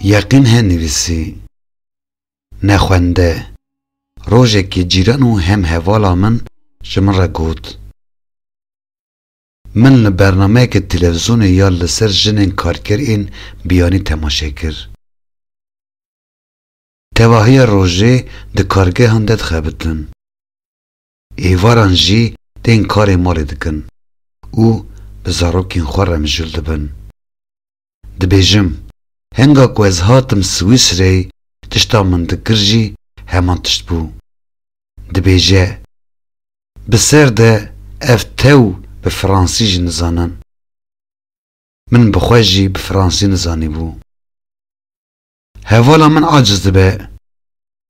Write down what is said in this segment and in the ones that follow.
یقین هنویسی نخونده روژه که جیرانو هم حوالا من جمن را گود من لبرنامه که تلویزیون یا لسر جنین کارکر این بیانی تماشه کر تواهی روژه ده کارگه هندد خبتن ایواران جی دین کار مالی دکن او بزاروکین خورم جلد بن دبیجم هنگا که از هاتم سویس ری تشتا من دکر جی همان تشت بو دبیجه بسر ده افتو به فرانسی جی نزانن من بخواه جی به فرانسی نزانی بو هوالا من عاجز دبه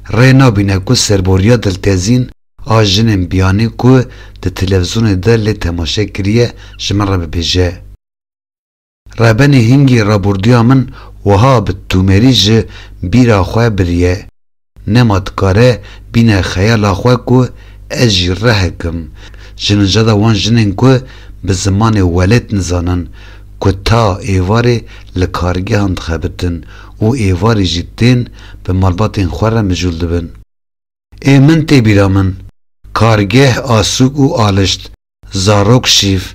ری نابینه که سربوریا دلتزین آجنم بیانی که ده تلویزیون ده لی تماشه کریه جمن را ببیجه رابنی هنگی رابوردیا من وها به تومری جه بیرا خواه بریه نمادکاره بینه خیال خواه که اجی رهکم جنجادا وان جنین که به زمان ولد نزانن که تا ایواری لکارگه هند خبتن و ایواری جیدین به مالباتین خواه مجول دبن ای من تی بیرا من کارگه آسوک و آلشت زاروک شیف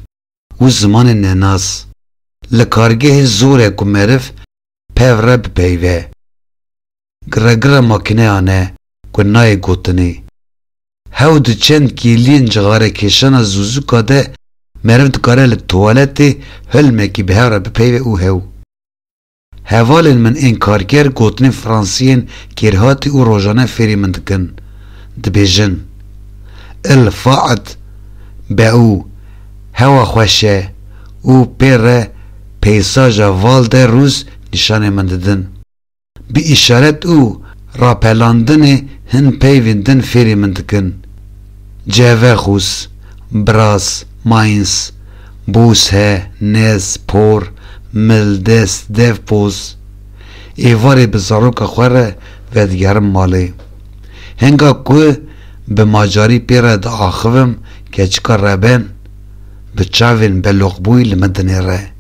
و زمان نناس لکارگه زوره که مرف پیوره بپیوه گره ماکینه آنه که نای گوتنی هاو دو چند کیلین جغاره کشان زوزو کاده مرف دکاره لطوالتی حلمه که بهاره بپیوه او هاو هوالین من این کارگر گوتنی فرانسیین کرهاتی او روزانه فری من دکن دبیجن الفاعت به او هوا خوشه او پیره پیساجا والده روز نشانه من ددن بی اشارت او راپلاندن هن پیوندن فری من دکن جاوه خوس براس ماینس بوسه نز پور ملدس دیو پوز ایواری بزاروک خوره و دیگرم مالی هنگا که به ماجاری پیره دا آخوم که چکار ربن به چاوین به لغبوی لمدنی ره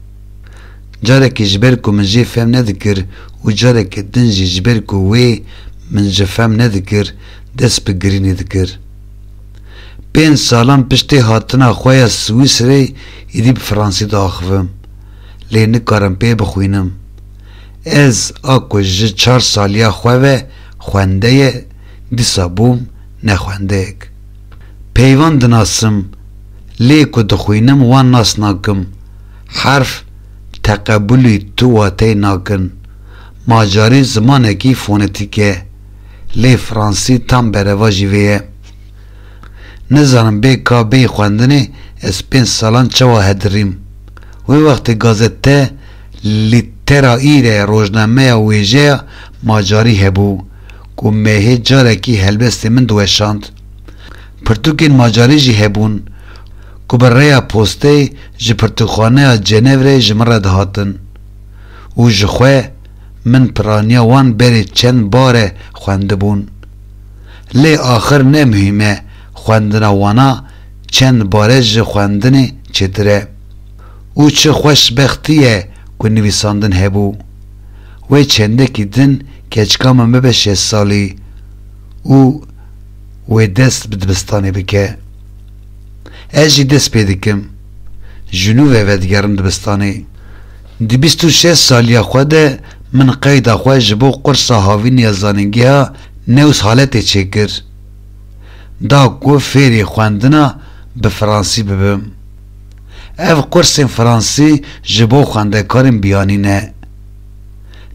جاره که جبر که من جی فهم ندکر و جاره که دنجی جبر که وی من جی فهم ندکر دست بگرینی دکر 5 سالان پشتی هاتنا خواه سویس ری ایدی به فرانسی دا آخوم لی نکارم پی بخوینم از آکو جه 4 سالیا خواه خوانده دیسا بوم نخوانده اک پیوان دناسم لی که دخوینم وان ناس ناکم حرف تقبلی تو واتی ناکن ماجاری زمانه کی فونتیکه لی فرانسی تام بروا جیویه نزانم بی که بی خواندنی از 5 سالان چوا هدریم وی وقت گازته لیترا ایره روزنامه ویجه ماجاری هبو که مهی جاره کی هلبستی من دوشاند پرتوکین ماجاری جی هبون که برای پوسته جی پرتوخانه جنیوره جمره دهاتن و جخواه من پرانیا وان بری چند باره خوانده بون لی آخر نمهمه خواندنا وانا چند باره جی خواندنی چتره او چه خوشبختیه که نویساندن هبو وی چنده که دن کچکام همه به 6 سالی او وی دست بدبستانی بکه اجی دست پیدکم جنوبه و دیگرم دبستانی دی 26 سالی خوده من قید خواه جبو قرص هاوی نیازانگی ها نوز حالت چکر دا کو فیری خواندنا به فرانسی ببم او قرص فرانسی جبو خوانده کارم بیانی نه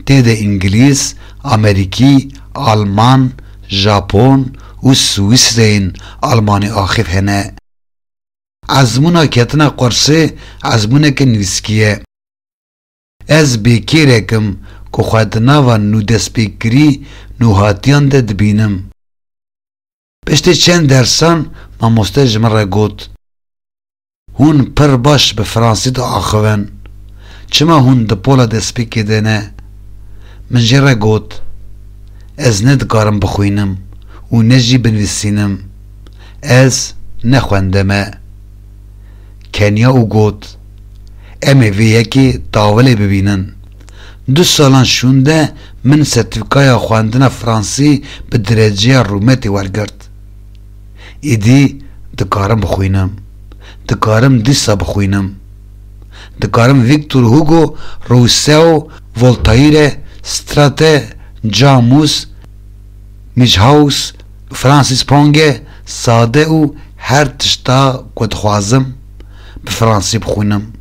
تید انگلیس امریکی آلمان ژاپن و سوئیس رین آلمانی آخف هنه ازمونا کتنا قرصه ازمونه که نویسکیه از بیکیرکم که خودنا و نو دست بیکری نو هاتیان ده دبینم پشتی چند درسان ماموسته جمره گوت هون پر باش به فرانسی دا آخوان چما هون ده پولا دست بیکی دنه من جره گوت از ندگارم بخوینم و نجی بنویسینم از نخوندمه کنیا او گوت امی وی یکی داولی ببینن دو سالان شونده من سرتیفیکایا خواندن فرانسی به درجه رومتی ورگرد. ایدی دکارم بخوینم، دکارم دیسا بخوینم، دکارم ویکتور هوگو، روسو، ولتایر، ستراته، جاموس، میجهاوس، فرانسیس پونگه، ساده و هر تشتا کد خوازم به فرانسی بخوینم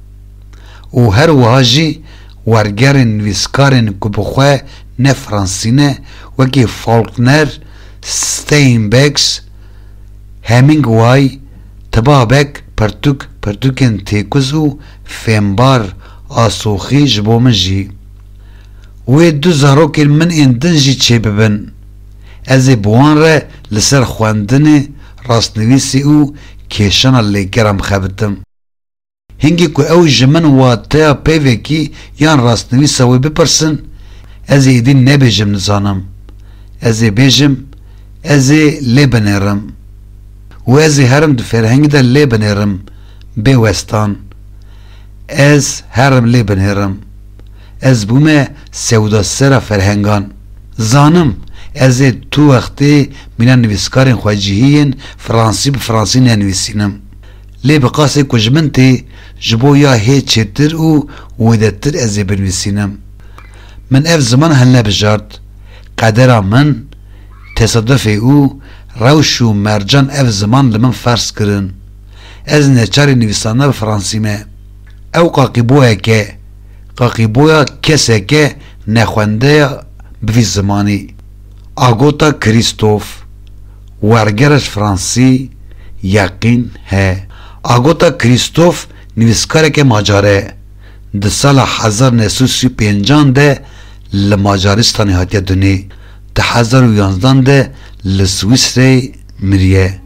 و هر واجی ورگرن ویسکارن که بخواه نه فرانسی نه وکی فولکنر، ستینبکس، همینگوای، تبابک، پرتوکن تیکوز و فیمبار آسوخی جبو من جی و دو زاروکن من اندن جی چه ببن از بوان را لسر خواندن راستنویسی او کشان لگرم خبتم هنگی که او جمن واتا پیوکی یان راستنویسا و بپرسن از ایدین نبیجم نزانم از بیجم از لبنرم و از هرم دو فرهنگ دا لبنرم بیوستان از هرم لبنرم از بومه سودا سر فرهنگان زانم از تو وقتی من نویسکارین خواجیهین فرانسی به فرانسی ننویسینم لی بقاسه کجمنتی جبو یا هی چتر و ودتر از بنویسینم من اف زمان هل نبجارد قدر من تصادف او روش و مرجان اف زمان لمن فرس کرن از نچاری نویسانه به فرانسی ما او قاقیبویا کسه که نخونده بوی زمانی آگوتا کریستوف ورگرش فرانسی یقین ہے آگوتا کریستوف نویسکاره که ماجاره ده سال 1935 ده لماجارستان هاتیه دونی ده 2011 ده لسویسری مریه